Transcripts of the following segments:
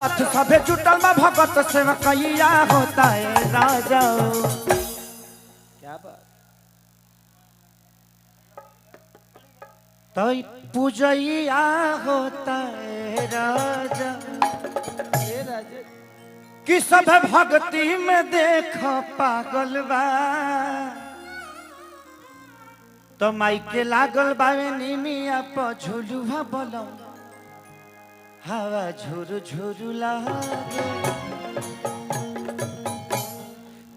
सभे जुटल में भगत सेवकैया होता है राजा। क्या बात तो पूजैया होता है राजा कि सब भक्ति में देखो पागल बा तो माइके लागल बावे निमिया पर झुलुआ बोलो हवा झुरु झुरु लागे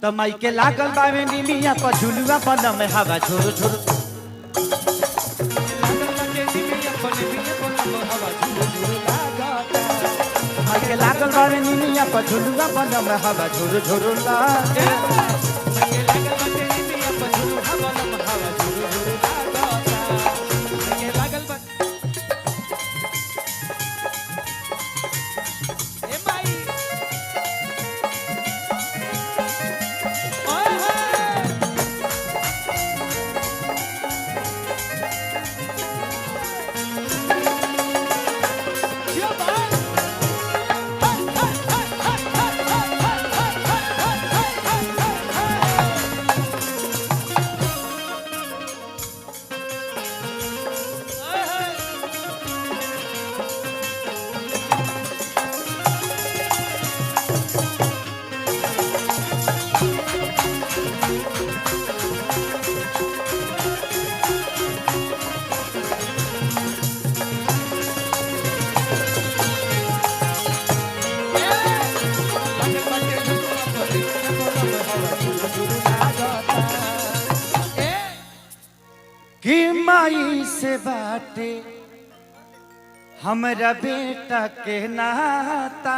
तो माइके लागल बावे निमिया पर झुलुआ बोलो में हवा झुरु झुरु माइके लागल बावे निमिया पर झुलुआ बोलो में हवा झुरु झुरु लागे कि माई से बाटे हमरा बेटा के नाता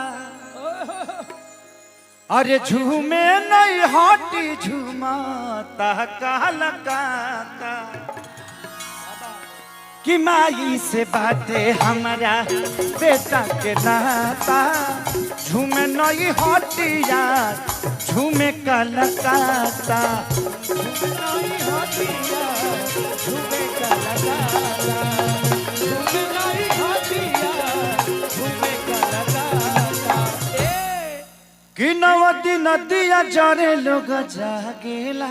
अरे झूमे नहीं हटी झूमाता कहलकाता कि माई से बाटे हमरा बेटा के नाता झूमे नहीं हटी यार झूमे कहलकाता कि नवती नदिया जरे लोग जागेला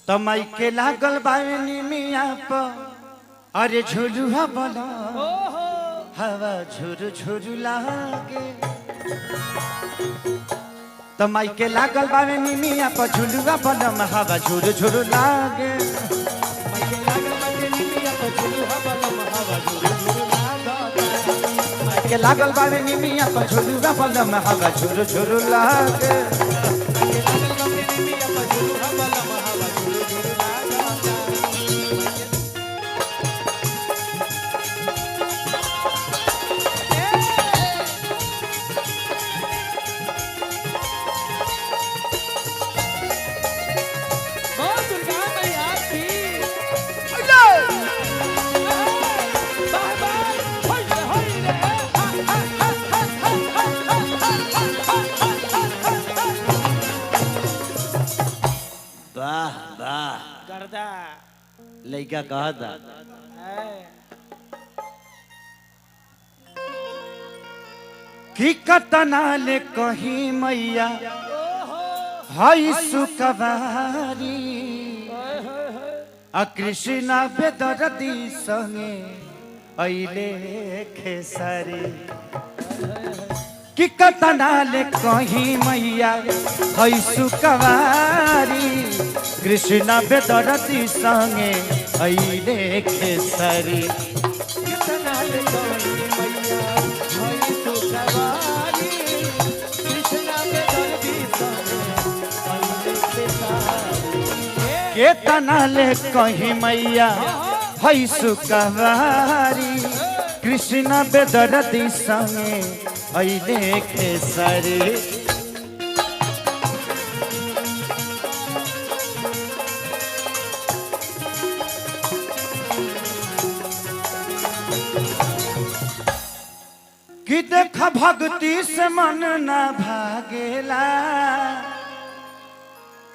तो माइके लागल बानी मिया पर अरे झुलुआ बोलो हवा झुरु झुरु लागे तो माइके लागल बानी मिया पर झुलुआ बोलो हवा झुरु झुरु लागे के लागल बावे निमिया पर झुलुआ बोलो में हवा झुरु झुरु लागे लइका कहा था कि कतना ले कही मैया हई सुकवारी आ कृष्णा बेदरदी संगे अइले खेसारी कि कतना ले कही मैया हई सुकवारी कृष्णा बेदरती संगे अइले खेसारी केतना ले कही मैया हई सुकवारी कृष्णा बेदरती संगे अइले खेसारी कि देख भक्ति से मन न भागेला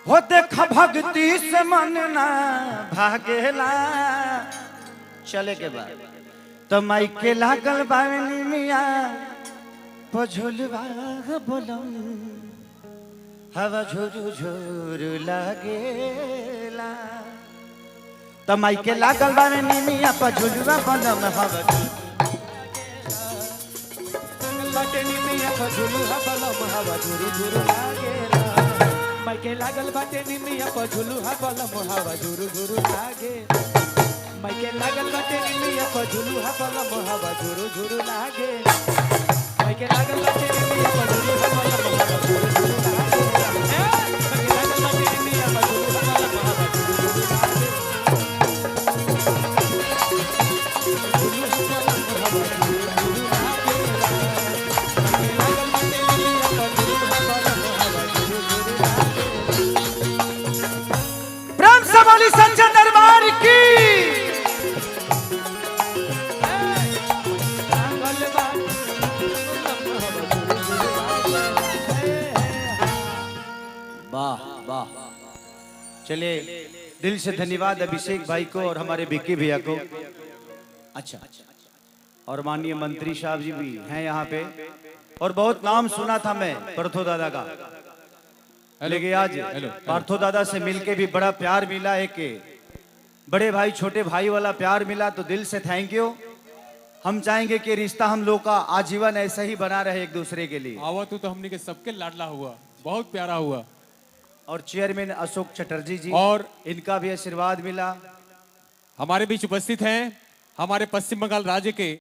हो देख भक्ति से मन न भागेला चले के बाद तो माई के लागल बावनी मिया पझुलवा बोलम हवा झुरु झुरु लागेला। तो माई के लागल बावनी मिया पझुलवा बोलम हवा बाटे निमिया पझुलुहा बलम हवा झुरु झुरु लागेला। माइके लागल बाटे निमिया पझुलुहा बलम हवा झुरु झुरु लागे। माइके लागल बाटे निमिया पझुलुहा बलम हवा झुरु झुरु लागे। माइके लागल बाटे निमिया पझुलुहा बलम हवा झुरु झुरु लागे। माइके लागल बाटे निमिया पझुलुहा बलम हवा झुरु झुरु लागे। बोली संजय दरबार की। वाह वाह, चलिए दिल से धन्यवाद अभिषेक भाई को और हमारे बिक्की भैया को। अच्छा, और माननीय मंत्री साहब जी भी हैं यहाँ पे, और बहुत नाम सुना था मैं पार्थो दादा का, लेकिन आज पार्थो दादा से मिलके भी बड़ा प्यार मिला, एक बड़े भाई छोटे भाई वाला प्यार मिला, तो दिल से थैंक यू। हम चाहेंगे कि रिश्ता हम लोग का आजीवन ऐसा ही बना रहे एक दूसरे के लिए। आवा तो हमने के सबके लाडला हुआ, बहुत प्यारा हुआ। और चेयरमैन अशोक चटर्जी जी, और इनका भी आशीर्वाद मिला। हमारे बीच उपस्थित हैं हमारे पश्चिम बंगाल राज्य के